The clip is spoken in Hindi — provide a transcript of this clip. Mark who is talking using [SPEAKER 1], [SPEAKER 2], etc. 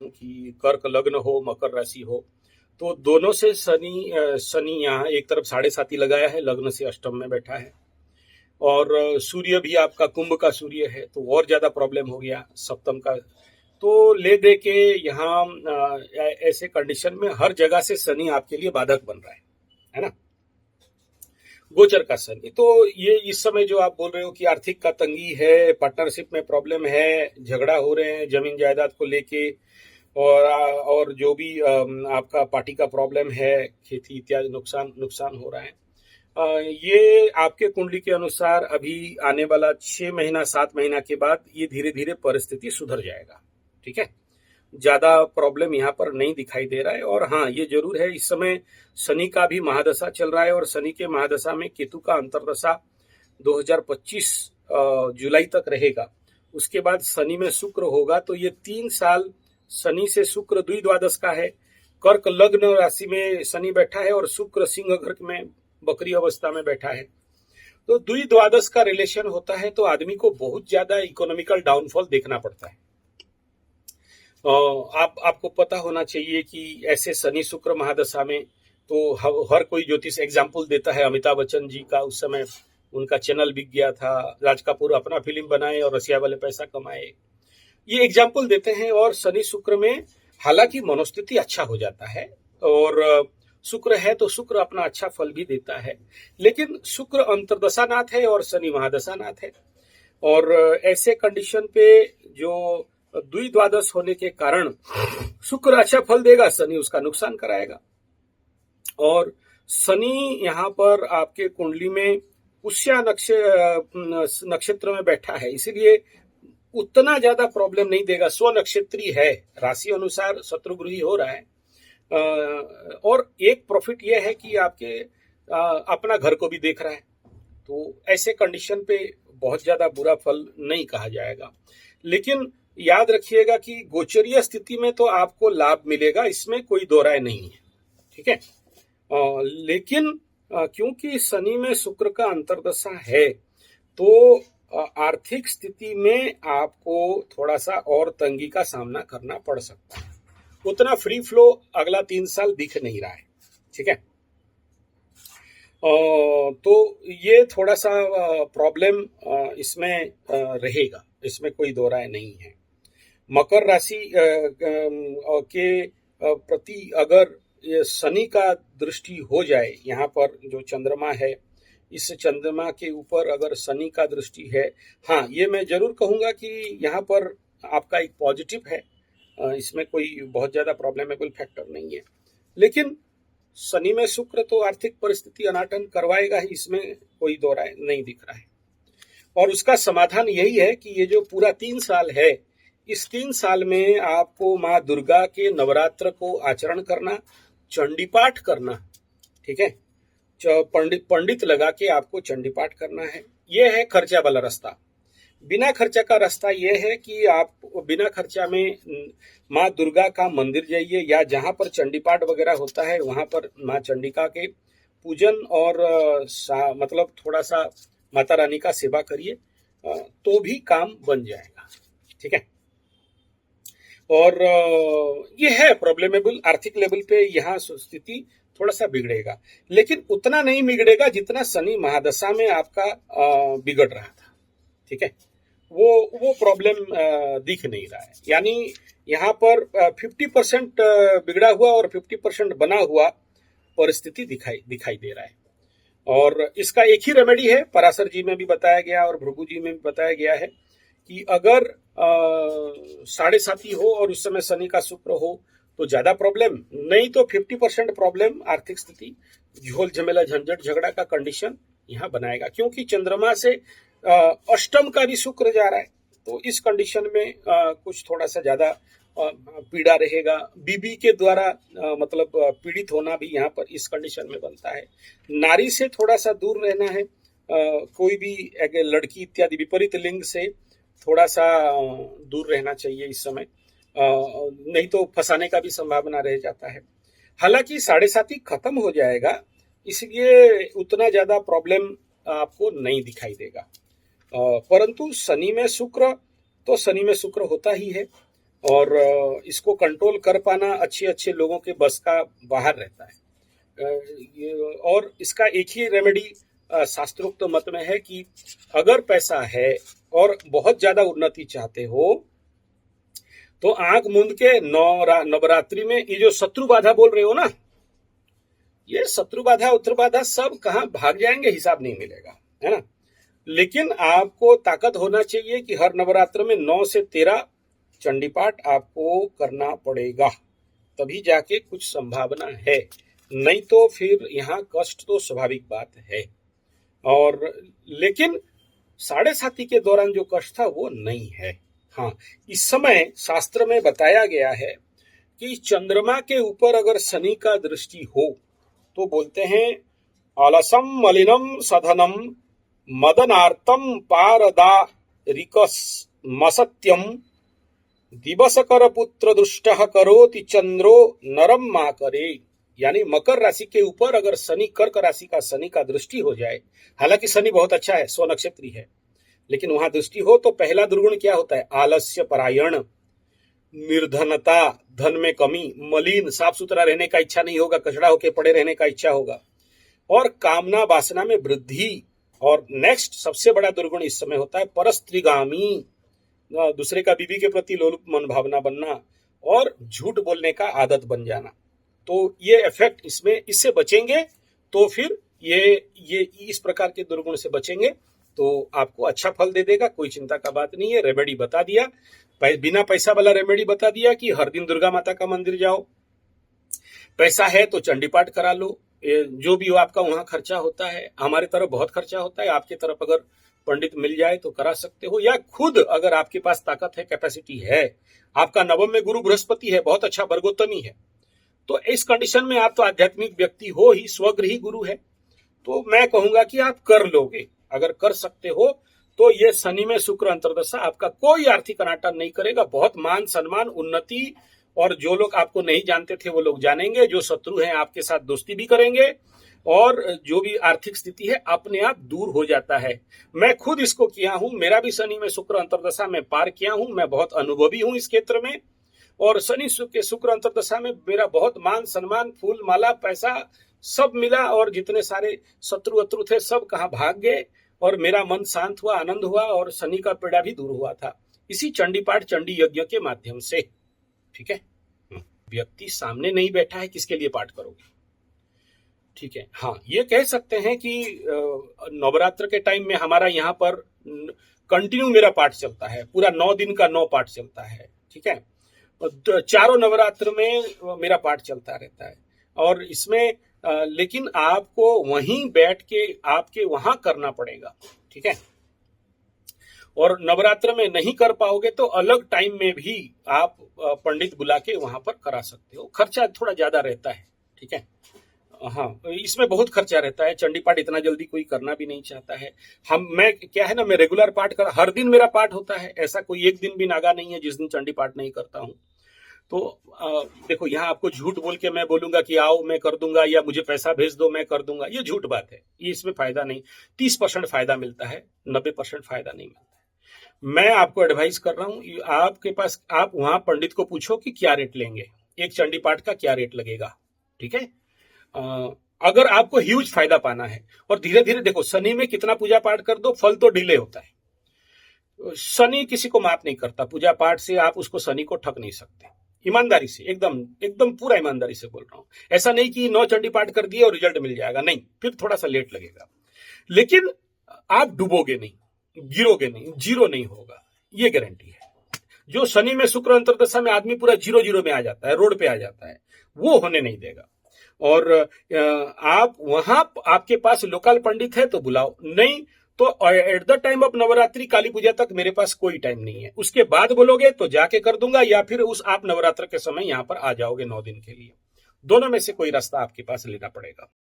[SPEAKER 1] कि कर्क लग्न हो, मकर राशि हो, तो दोनों से शनि यहाँ एक तरफ 7.5 लगाया है, लग्न से अष्टम में बैठा है। और सूर्य भी आपका कुंभ का सूर्य है, तो और ज्यादा प्रॉब्लम हो गया सप्तम का। तो ले दे के यहाँ ऐसे कंडीशन में हर जगह से शनि आपके लिए बाधक बन रहा है ना, गोचर का शनि। तो ये इस समय जो आप बोल रहे हो कि आर्थिक का तंगी है, पार्टनरशिप में प्रॉब्लम है, झगड़ा हो रहे हैं जमीन जायदाद को लेके, और जो भी आपका पार्टी का प्रॉब्लम है, खेती इत्यादि नुकसान हो रहा है। ये आपके कुंडली के अनुसार अभी आने वाला 6 महीना 7 महीना के बाद ये धीरे धीरे परिस्थिति सुधर जाएगा। ठीक है, ज्यादा प्रॉब्लम यहाँ पर नहीं दिखाई दे रहा है। और हाँ, ये जरूर है, इस समय शनि का भी महादशा चल रहा है, और शनि के महादशा में केतु का अंतर्दशा 2025 जुलाई तक रहेगा। उसके बाद शनि में शुक्र होगा, तो ये 3 साल शनि से शुक्र द्विद्वादश का है। कर्क लग्न राशि में शनि बैठा है और शुक्र सिंह घर में बकरी अवस्था में बैठा है। तो द्विद्वादश का रिलेशन होता है, तो आदमी को बहुत ज्यादा इकोनॉमिकल डाउनफॉल देखना पड़ता है। आपको पता होना चाहिए कि ऐसे शनि शुक्र महादशा में तो हर कोई ज्योतिष एग्जाम्पल देता है। अमिताभ बच्चन जी का उस समय उनका चैनल बिक गया था, राज कपूर अपना फिल्म बनाए और रसिया वाले पैसा कमाए, ये एग्जाम्पल देते हैं। और शनि शुक्र में हालांकि मनोस्थिति अच्छा हो जाता है, और शुक्र है तो शुक्र अपना अच्छा फल भी देता है, लेकिन शुक्र अंतर्दशानाथ है और शनि महादशानाथ है। और ऐसे कंडीशन पे जो द्विद्वादश होने के कारण शुक्र अच्छा फल देगा, शनि उसका नुकसान कराएगा। और शनि यहाँ पर आपके कुंडली में पुष्या नक्षत्र में बैठा है, इसीलिए उतना ज्यादा प्रॉब्लम नहीं देगा। स्व नक्षत्री है, राशि अनुसार शत्रुगृही हो रहा है। और एक प्रॉफिट यह है कि आपके अपना घर को भी देख रहा है, तो ऐसे कंडीशन पे बहुत ज्यादा बुरा फल नहीं कहा जाएगा। लेकिन याद रखिएगा कि गोचरीय स्थिति में तो आपको लाभ मिलेगा, इसमें कोई दो राय नहीं है। ठीक है, लेकिन क्योंकि शनि में शुक्र का अंतर्दशा है, तो आर्थिक स्थिति में आपको थोड़ा सा और तंगी का सामना करना पड़ सकता है। उतना फ्री फ्लो अगला 3 साल दिख नहीं रहा है। ठीक है, तो ये थोड़ा सा प्रॉब्लम इसमें रहेगा, इसमें कोई दो राय नहीं है। मकर राशि के प्रति अगर ये शनि का दृष्टि हो जाए, यहाँ पर जो चंद्रमा है, इस चंद्रमा के ऊपर अगर शनि का दृष्टि है, हाँ, ये मैं जरूर कहूंगा कि यहाँ पर आपका एक पॉजिटिव है, इसमें कोई बहुत ज्यादा प्रॉब्लमेबल फैक्टर नहीं है। लेकिन शनि में शुक्र तो आर्थिक परिस्थिति अनाटन करवाएगा ही, इसमें कोई दो राय नहीं दिख रहा है। और उसका समाधान यही है कि ये जो पूरा 3 साल है, इस 3 साल में आपको माँ दुर्गा के नवरात्र को आचरण करना, चंडी पाठ करना। ठीक है, पंडित लगा के आपको चंडी पाठ करना है। यह है खर्चा वाला रास्ता। बिना खर्चा का रास्ता यह है कि आप बिना खर्चा में माँ दुर्गा का मंदिर जाइए, या जहां पर चंडी पाठ वगैरह होता है वहां पर माँ चंडिका के पूजन और मतलब थोड़ा सा माता रानी का सेवा करिए, तो भी काम बन जाएगा। ठीक है, और ये है प्रॉब्लमेबल, आर्थिक लेवल पे यहाँ स्थिति थोड़ा सा बिगड़ेगा, लेकिन उतना नहीं बिगड़ेगा जितना शनि महादशा में आपका बिगड़ रहा था। ठीक है, वो प्रॉब्लम दिख नहीं रहा है। यानी यहाँ पर 50% बिगड़ा हुआ और 50% बना हुआ परिस्थिति दिखाई दे रहा है। और इसका एक ही रेमेडी है, पराशर जी में भी बताया गया और भृगु जी में भी बताया गया है कि अगर 7.5 हो और उस समय शनि का शुक्र हो तो ज्यादा प्रॉब्लम नहीं, तो 50% प्रॉब्लम, आर्थिक स्थिति, झोल झमेला झंझट झगड़ा का कंडीशन यहाँ बनाएगा। क्योंकि चंद्रमा से अष्टम का भी शुक्र जा रहा है, तो इस कंडीशन में कुछ थोड़ा सा ज्यादा पीड़ा रहेगा। बीबी के द्वारा मतलब पीड़ित होना भी यहाँ पर इस कंडीशन में बनता है। नारी से थोड़ा सा दूर रहना है, कोई भी लड़की इत्यादि विपरीत लिंग से थोड़ा सा दूर रहना चाहिए इस समय, नहीं तो फंसाने का भी संभावना रह जाता है। हालांकि 7.5 खत्म हो जाएगा, इसलिए उतना ज्यादा प्रॉब्लम आपको नहीं दिखाई देगा। परंतु शनि में शुक्र तो शनि में शुक्र होता ही है, और इसको कंट्रोल कर पाना अच्छे अच्छे लोगों के बस का बाहर रहता है। और इसका एक ही रेमेडी शास्त्रोक्त मत में है कि अगर पैसा है और बहुत ज्यादा उन्नति चाहते हो तो आंख मूंद के नवरात्रि में ये जो शत्रु बाधा बोल रहे हो ना, ये शत्रु बाधा उत्तर बाधा सब कहाँ भाग जाएंगे, हिसाब नहीं मिलेगा, है ना। लेकिन आपको ताकत होना चाहिए कि हर नवरात्र में 9 से 13 चंडी पाठ आपको करना पड़ेगा, तभी जाके कुछ संभावना है, नहीं तो फिर यहाँ कष्ट तो स्वाभाविक बात है। और लेकिन 7.5 के दौरान जो कष्ट था वो नहीं है। हाँ, इस समय शास्त्र में बताया गया है कि चंद्रमा के ऊपर अगर शनि का दृष्टि हो तो बोलते हैं अलसम मलिनम सधनम मदनार्तम पारदारिकस मसत्यम दिवसकर पुत्र दुष्ट करोति चंद्रो नरम मा करे। यानी मकर राशि के ऊपर अगर शनि, कर्क राशि का शनि का दृष्टि हो जाए, हालांकि शनि बहुत अच्छा है, 100 नक्षत्री है, लेकिन वहां दृष्टि हो तो पहला दुर्गुण क्या होता है? आलस्य परायण, निर्धनता, धन में कमी, मलिन, साफ सुथरा रहने का इच्छा नहीं होगा, कचड़ा होके पड़े रहने का इच्छा होगा, और कामना वासना में वृद्धि। और नेक्स्ट सबसे बड़ा दुर्गुण इस समय होता है परस्त्रीगामी, दूसरे का बीवी के प्रति लोलुप मन भावना बनना और झूठ बोलने का आदत बन जाना। तो ये इफेक्ट इसमें, इससे बचेंगे तो फिर ये इस प्रकार के दुर्गुण से बचेंगे तो आपको अच्छा फल दे देगा, कोई चिंता का बात नहीं है। रेमेडी बता दिया, बिना पैसा वाला रेमेडी बता दिया कि हर दिन दुर्गा माता का मंदिर जाओ, पैसा है तो चंडी पाठ करा लो, जो भी हो आपका वहां खर्चा होता है। हमारे तरफ बहुत खर्चा होता है, आपके तरफ अगर पंडित मिल जाए तो करा सकते हो, या खुद अगर आपके पास ताकत है, कैपेसिटी है, आपका नवम में गुरु बृहस्पति है, बहुत अच्छा वर्गोत्तमी है, तो इस कंडीशन में आप तो आध्यात्मिक व्यक्ति हो ही, स्वगृही गुरु है, तो मैं कहूंगा कि आप कर लोगे। अगर कर सकते हो तो ये शनि में शुक्र अंतर्दशा आपका कोई आर्थिक अनाटन नहीं करेगा, बहुत मान सम्मान उन्नति, और जो लोग आपको नहीं जानते थे वो लोग जानेंगे, जो शत्रु हैं आपके साथ दोस्ती भी करेंगे, और जो भी आर्थिक स्थिति है अपने आप दूर हो जाता है। मैं खुद इसको किया हूं, मेरा भी शनि में शुक्र अंतर्दशा में पार किया हूं, मैं बहुत अनुभवी हूं इस क्षेत्र में, और शनि के शुक्र अंतर्दशा में मेरा बहुत मान सम्मान, फूल माला, पैसा सब मिला, और जितने सारे शत्रु अत्रु थे सब कहाँ भाग गए, और मेरा मन शांत हुआ, आनंद हुआ, और शनि का पीड़ा भी दूर हुआ था इसी चंडी पाठ, चंडी यज्ञ के माध्यम से। ठीक है, व्यक्ति सामने नहीं बैठा है, किसके लिए पाठ करोगे? ठीक है, हाँ, ये कह सकते हैं कि नवरात्र के टाइम में हमारा यहाँ पर कंटिन्यू मेरा पाठ चलता है, पूरा 9 दिन का 9 पाठ चलता है। ठीक है, चारों नवरात्र में मेरा पाठ चलता रहता है, और इसमें लेकिन आपको वहीं बैठ के आपके वहां करना पड़ेगा। ठीक है, और नवरात्र में नहीं कर पाओगे तो अलग टाइम में भी आप पंडित बुला के वहां पर करा सकते हो, खर्चा थोड़ा ज्यादा रहता है। ठीक है, हाँ, इसमें बहुत खर्चा रहता है, चंडी पाठ इतना जल्दी कोई करना भी नहीं चाहता है। मैं क्या है ना, मैं रेगुलर पाठ कर, हर दिन मेरा पाठ होता है, ऐसा कोई एक दिन भी नागा नहीं है जिस दिन चंडी पाठ नहीं करता हूँ। तो देखो, यहाँ आपको झूठ बोल के मैं बोलूंगा कि आओ मैं कर दूंगा, या मुझे पैसा भेज दो मैं कर दूंगा, ये झूठ बात है, ये इसमें फायदा नहीं। 30% फायदा मिलता है, 90% फायदा नहीं मिलता है। मैं आपको एडवाइस कर रहा हूँ, आपके पास, आप वहां पंडित को पूछो कि क्या रेट लेंगे, एक चंडी पाठ का क्या रेट लगेगा। ठीक है, अगर आपको ह्यूज फायदा पाना है, और धीरे धीरे देखो, शनि में कितना पूजा पाठ कर दो, फल तो डिले होता है। शनि किसी को माफ नहीं करता, पूजा पाठ से आप उसको, शनि को ठग नहीं सकते। ईमानदारी से, एकदम एकदम पूरा ईमानदारी से बोल रहा हूं, ऐसा नहीं कि 9 चंडी पाठ कर दिए और रिजल्ट मिल जाएगा, नहीं, फिर थोड़ा सा लेट लगेगा, लेकिन आप डूबोगे नहीं, गिरोगे नहीं, जीरो नहीं होगा, ये गारंटी है। जो शनि में शुक्र अंतर्दशा में आदमी पूरा 0-0 में आ जाता है, रोड पे आ जाता है, वो होने नहीं देगा। और आप वहां, आपके पास लोकल पंडित है तो बुलाओ, नहीं तो at the time of Navratri, Kali Puja तक मेरे पास कोई टाइम नहीं है, उसके बाद बोलोगे तो जाके कर दूंगा, या फिर उस आप नवरात्र के समय यहां पर आ जाओगे 9 दिन के लिए, दोनों में से कोई रास्ता आपके पास लेना पड़ेगा।